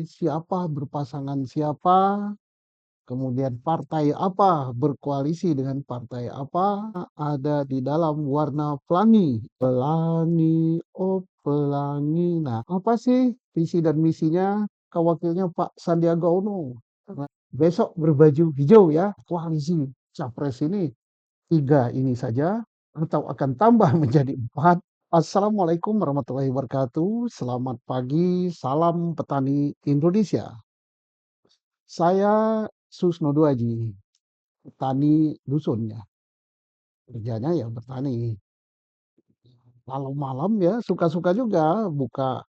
siapa berpasangan siapa, kemudian partai apa berkoalisi dengan partai apa, ada di dalam warna pelangi. Pelangi, oh pelangi. Nah, apa sih visi dan misinya wakilnya Pak Sandiaga Uno? Karena besok berbaju hijau ya, koalisi capres ini tiga ini saja atau akan tambah menjadi empat. Assalamualaikum warahmatullahi wabarakatuh. Selamat pagi, salam petani Indonesia. Saya Susnodo Aji, petani dusun ya. Kerjanya ya bertani. Kalau malam ya suka-suka juga buka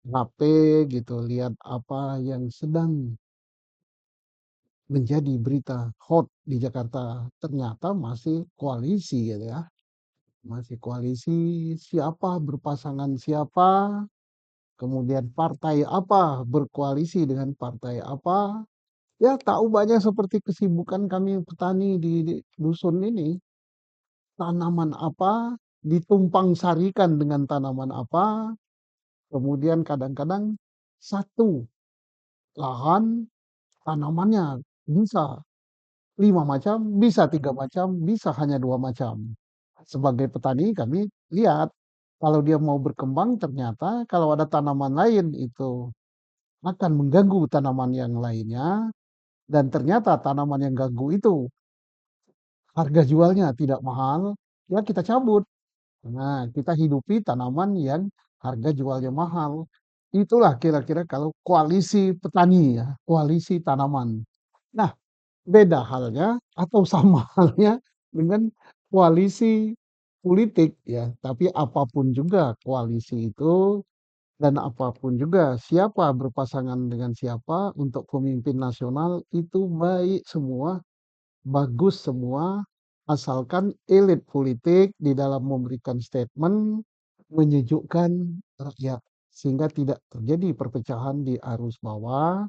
HP gitu, lihat apa yang sedang menjadi berita hot di Jakarta. Ternyata masih koalisi gitu ya. Masih koalisi siapa berpasangan siapa, kemudian partai apa berkoalisi dengan partai apa. Ya tahu banyak seperti kesibukan kami petani di dusun ini. Tanaman apa ditumpang sarikan dengan tanaman apa. Kemudian kadang-kadang satu lahan tanamannya bisa 5 macam, bisa 3 macam, bisa hanya 2 macam. Sebagai petani kami lihat kalau dia mau berkembang ternyata kalau ada tanaman lain itu akan mengganggu tanaman yang lainnya dan ternyata tanaman yang ganggu itu harga jualnya tidak mahal, ya kita cabut. Nah, kita hidupi tanaman yang harga jualnya mahal. Itulah kira-kira kalau koalisi petani ya, koalisi tanaman. Nah, beda halnya atau sama halnya dengan koalisi politik ya, tapi apapun juga koalisi itu dan apapun juga siapa berpasangan dengan siapa untuk pemimpin nasional itu baik semua, bagus semua, asalkan elit politik di dalam memberikan statement menyejukkan rakyat sehingga tidak terjadi perpecahan di arus bawah.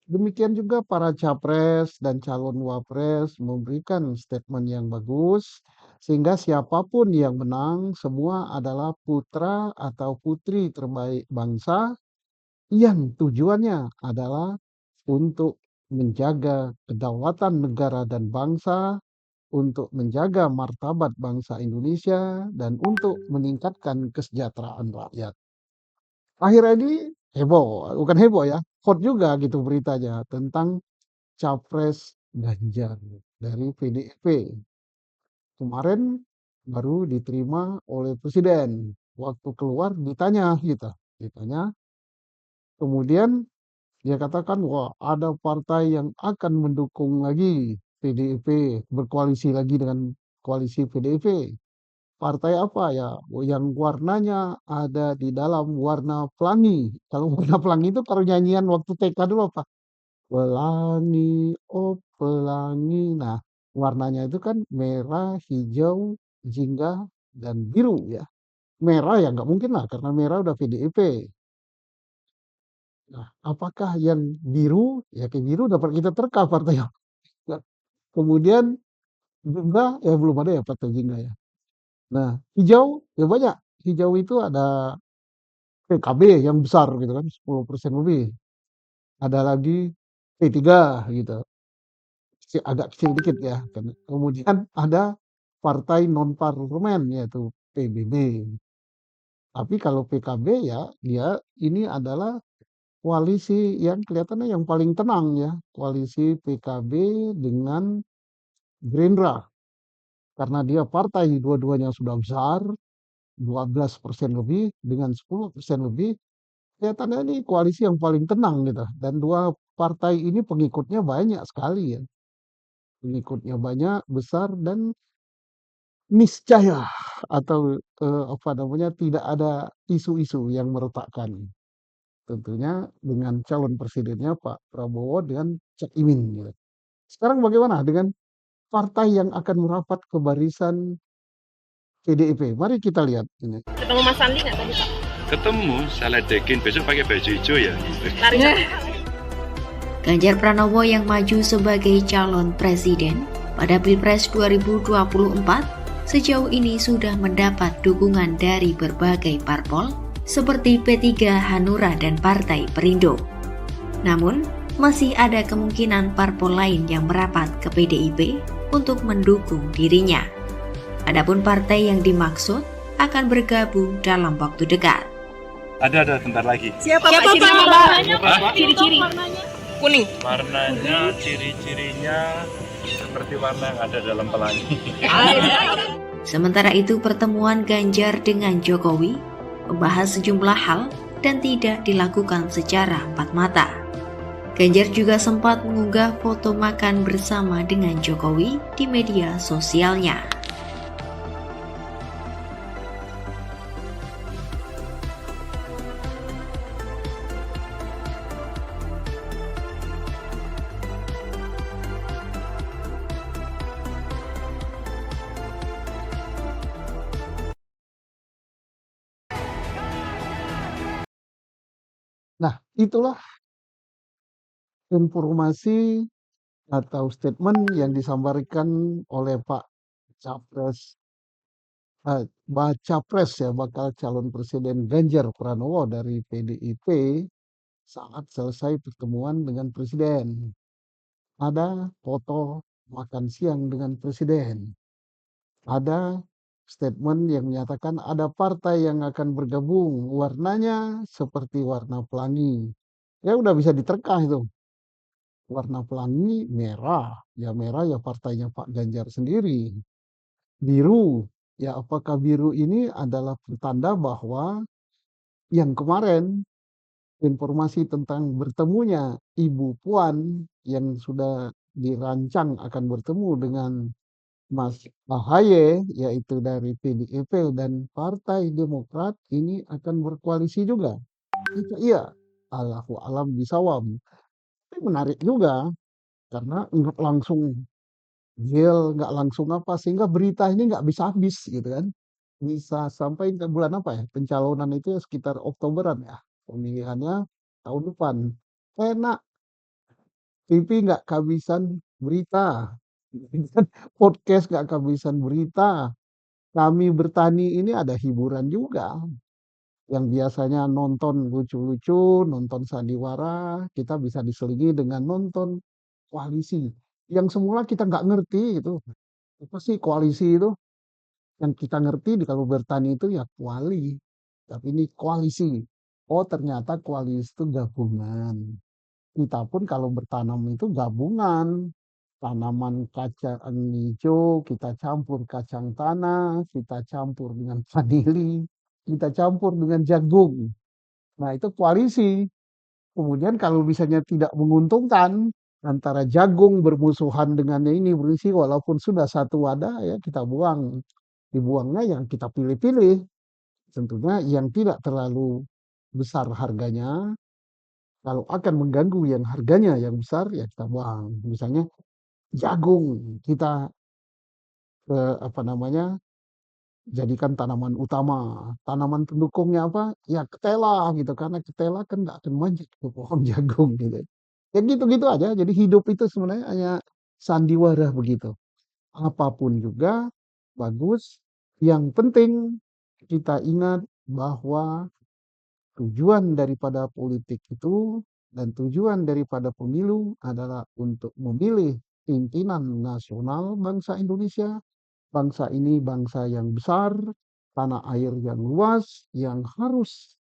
Demikian juga para capres dan calon wapres memberikan statement yang bagus sehingga siapapun yang menang semua adalah putra atau putri terbaik bangsa yang tujuannya adalah untuk menjaga kedaulatan negara dan bangsa, untuk menjaga martabat bangsa Indonesia, dan untuk meningkatkan kesejahteraan rakyat. Akhirnya ini heboh, bukan heboh ya, hot juga gitu beritanya tentang Capres Ganjar dari PDIP. Kemarin baru diterima oleh presiden. Waktu keluar ditanya gitu, ditanya. Kemudian dia katakan, wah ada partai yang akan mendukung lagi PDIP, berkoalisi lagi dengan koalisi PDIP. Partai apa ya? Oh, yang warnanya ada di dalam warna pelangi. Kalau warna pelangi itu kalau nyanyian waktu TK dulu apa? Pelangi, oh pelangi. Nah, warnanya itu kan merah, hijau, jingga, dan biru ya. Merah ya nggak mungkin lah karena merah udah PDIP. Nah, apakah yang biru? Ya kayak biru dapat kita terka partai. Nah, kemudian jingga ya belum ada ya partai jingga ya. Nah, hijau ya banyak. Hijau itu ada PKB yang besar gitu kan, 10% lebih. Ada lagi P3 gitu. Agak kecil dikit ya. Kemudian ada partai non parlemen yaitu PBB. Tapi kalau PKB ya dia ini adalah koalisi yang kelihatannya yang paling tenang ya. Koalisi PKB dengan Gerindra. Karena dia partai dua-duanya sudah besar, 12% lebih dengan 10% lebih. Kelihatannya ini koalisi yang paling tenang gitu. Dan dua partai ini pengikutnya banyak sekali ya. Pengikutnya banyak, besar dan niscaya atau apa namanya tidak ada isu-isu yang meretakkan. Tentunya dengan calon presidennya Pak Prabowo dengan Cak Imin gitu. Sekarang bagaimana dengan partai yang akan merapat ke barisan PDIP? Mari kita lihat ini. Ketemu Mas Sandi nggak tadi Pak? Ketemu, saya ledekin besok pakai baju hijau ya. Lari Ganjar Pranowo yang maju sebagai calon presiden pada Pilpres 2024 sejauh ini sudah mendapat dukungan dari berbagai parpol seperti P3, Hanura, dan Partai Perindo. Namun, masih ada kemungkinan parpol lain yang merapat ke PDIP untuk mendukung dirinya. Adapun partai yang dimaksud akan bergabung dalam waktu dekat. Ada bentar lagi. Siapa Pak? Warnanya, Ciri-ciri. kuning. Warnanya, ciri-cirinya seperti warna yang ada dalam pelangi. Sementara itu, pertemuan Ganjar dengan Jokowi membahas sejumlah hal dan tidak dilakukan secara empat mata. Ganjar juga sempat mengunggah foto makan bersama dengan Jokowi di media sosialnya. Nah, itulah informasi atau statement yang disampaikan oleh Pak Capres, Baca Pres ya, bakal calon presiden Ganjar Pranowo dari PDIP saat selesai pertemuan dengan presiden. Ada foto makan siang dengan presiden. Ada statement yang menyatakan ada partai yang akan bergabung, warnanya seperti warna pelangi. Ya udah bisa diterka itu. Warna pelangi merah, ya partainya Pak Ganjar sendiri. Biru, ya apakah biru ini adalah pertanda bahwa yang kemarin informasi tentang bertemunya Ibu Puan yang sudah dirancang akan bertemu dengan Mas AHY, yaitu dari PDIP dan Partai Demokrat ini akan berkoalisi juga. Itu iya, Allahu alam bisawab. Tapi menarik juga karena nggak langsung deal, nggak langsung apa, sehingga berita ini nggak bisa habis gitu kan. Bisa sampai ke bulan apa ya? Pencalonan itu ya sekitar Oktoberan ya. Pemilihannya tahun depan. Enak, TV nggak kehabisan berita. Podcast nggak kehabisan berita. Kami bertani ini ada hiburan juga. Yang biasanya nonton lucu-lucu, nonton sandiwara, kita bisa diselingi dengan nonton koalisi. Yang semula kita nggak ngerti itu. Apa sih koalisi itu? Yang kita ngerti di kalau bertani itu ya kuali. Tapi ini koalisi. Oh ternyata koalisi itu gabungan. Kita pun kalau bertanam itu gabungan. Tanaman kacang hijau, kita campur kacang tanah, kita campur dengan vanili, kita campur dengan jagung. Nah itu koalisi. Kemudian kalau misalnya tidak menguntungkan, antara jagung bermusuhan dengan ini berisi, walaupun sudah satu wadah ya kita buang. Dibuangnya yang kita pilih-pilih. Tentunya yang tidak terlalu besar harganya, kalau akan mengganggu yang harganya yang besar ya kita buang. Misalnya jagung kita apa namanya jadikan tanaman utama. Tanaman pendukungnya apa? Ya ketela gitu karena ketela kan nggak akan manjat ke pohon jagung gitu. Ya gitu-gitu aja. Jadi hidup itu sebenarnya hanya sandiwara begitu. Apapun juga bagus. Yang penting kita ingat bahwa tujuan daripada politik itu dan tujuan daripada pemilu adalah untuk memilih pimpinan nasional bangsa Indonesia. Bangsa ini bangsa yang besar, tanah air yang luas, yang harus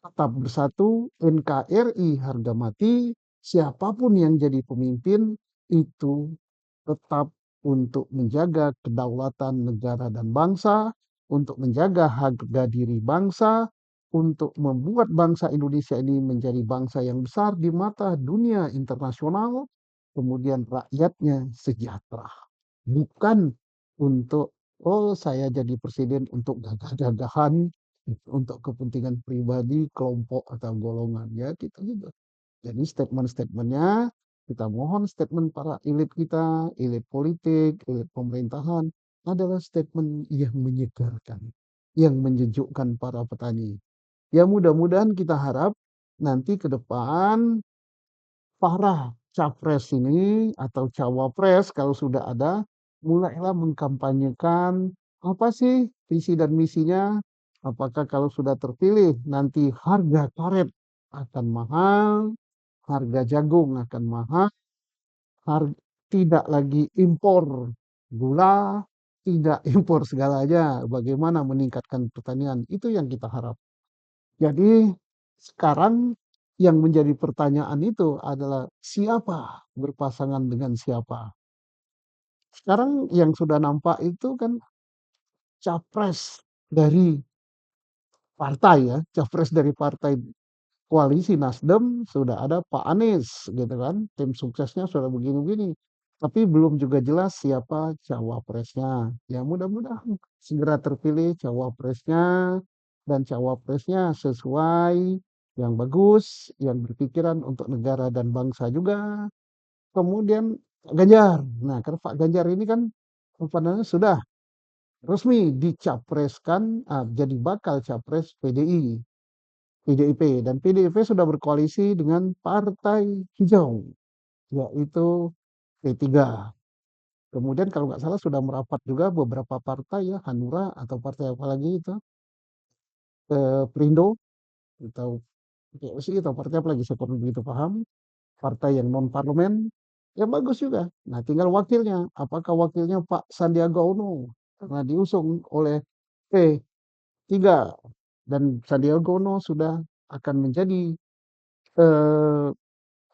tetap bersatu, NKRI harga mati, siapapun yang jadi pemimpin itu tetap untuk menjaga kedaulatan negara dan bangsa, untuk menjaga harga diri bangsa, untuk membuat bangsa Indonesia ini menjadi bangsa yang besar di mata dunia internasional, kemudian rakyatnya sejahtera. Bukan untuk, oh saya jadi presiden untuk gagah-gagahan, untuk kepentingan pribadi, kelompok atau golongan ya gitu-gitu. Jadi statement-statementnya kita mohon statement para elit kita, elit politik, elit pemerintahan adalah statement yang menyegarkan, yang menyejukkan para petani. Ya mudah-mudahan kita harap nanti ke depan para capres ini atau cawapres kalau sudah ada mulailah mengkampanyekan apa sih visi dan misinya. Apakah kalau sudah terpilih nanti harga karet akan mahal, harga jagung akan mahal, tidak lagi impor gula, tidak impor segalanya. Bagaimana meningkatkan pertanian? Itu yang kita harap. Jadi sekarang yang menjadi pertanyaan itu adalah siapa berpasangan dengan siapa. Sekarang yang sudah nampak itu kan capres dari partai ya, capres dari partai koalisi Nasdem sudah ada Pak Anies gitu kan, tim suksesnya sudah begini-begini. Tapi belum juga jelas siapa cawapresnya. Ya mudah-mudahan segera terpilih cawapresnya dan cawapresnya sesuai yang bagus, yang berpikiran untuk negara dan bangsa juga. Kemudian Pak Ganjar. Nah, karena Pak Ganjar ini kan apa namanya sudah resmi dicapreskan jadi bakal capres PDIP dan PDIP sudah berkoalisi dengan Partai Hijau yaitu P3. Kemudian kalau nggak salah sudah merapat juga beberapa partai ya Hanura atau partai apa lagi itu Perindo atau PSI atau partai apa lagi saya kurang begitu paham. Partai yang non parlemen ya bagus juga. Nah tinggal wakilnya apakah wakilnya Pak Sandiaga Uno karena diusung oleh P3 dan Sandiaga Uno sudah akan menjadi eh,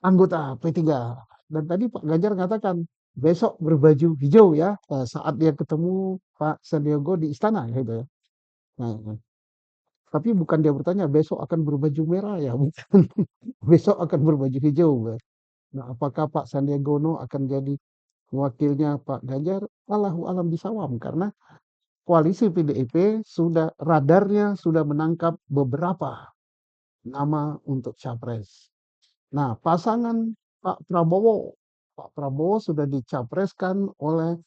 anggota P3. Dan tadi Pak Ganjar mengatakan besok berbaju hijau ya saat dia ketemu Pak Sandiaga di istana ya itu ya. Nah, tapi bukan dia bertanya besok akan berbaju merah ya, bukan. Besok akan berbaju hijau. Nah, apakah Pak Sandiaga Uno akan jadi wakilnya Pak Ganjar? Allahu alam bisawab karena koalisi PDIP sudah radarnya sudah menangkap beberapa nama untuk capres. Nah, pasangan Pak Prabowo sudah dicapreskan oleh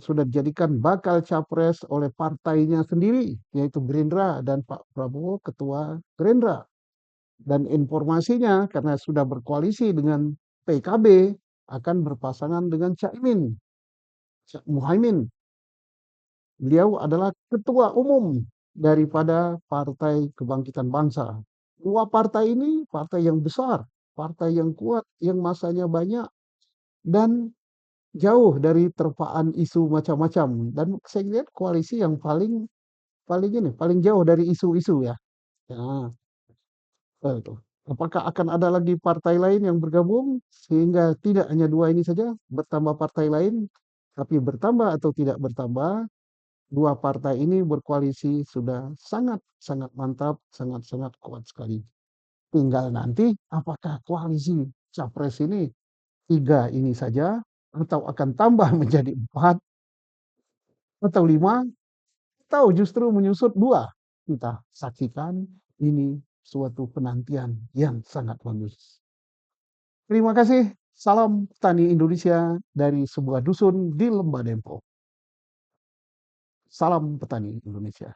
sudah dijadikan bakal capres oleh partainya sendiri, yaitu Gerindra dan Pak Prabowo ketua Gerindra. Dan informasinya karena sudah berkoalisi dengan PKB akan berpasangan dengan Caimin, Muhaimin. Beliau adalah ketua umum daripada Partai Kebangkitan Bangsa. Dua partai ini partai yang besar, partai yang kuat, yang masanya banyak, dan jauh dari terpaan isu macam-macam. Dan saya lihat koalisi yang paling paling ini paling jauh dari isu-isu ya. Ya, itu. Apakah akan ada lagi partai lain yang bergabung sehingga tidak hanya dua ini saja bertambah partai lain, tapi bertambah atau tidak bertambah dua partai ini berkoalisi sudah sangat sangat mantap, sangat sangat kuat sekali. Tinggal nanti apakah koalisi capres ini tiga ini saja atau akan tambah menjadi empat atau lima atau justru menyusut dua. Kita saksikan ini suatu penantian yang sangat bagus. Terima kasih. Salam Tani Indonesia dari sebuah dusun di Lembah Dempo. Salam petani Indonesia.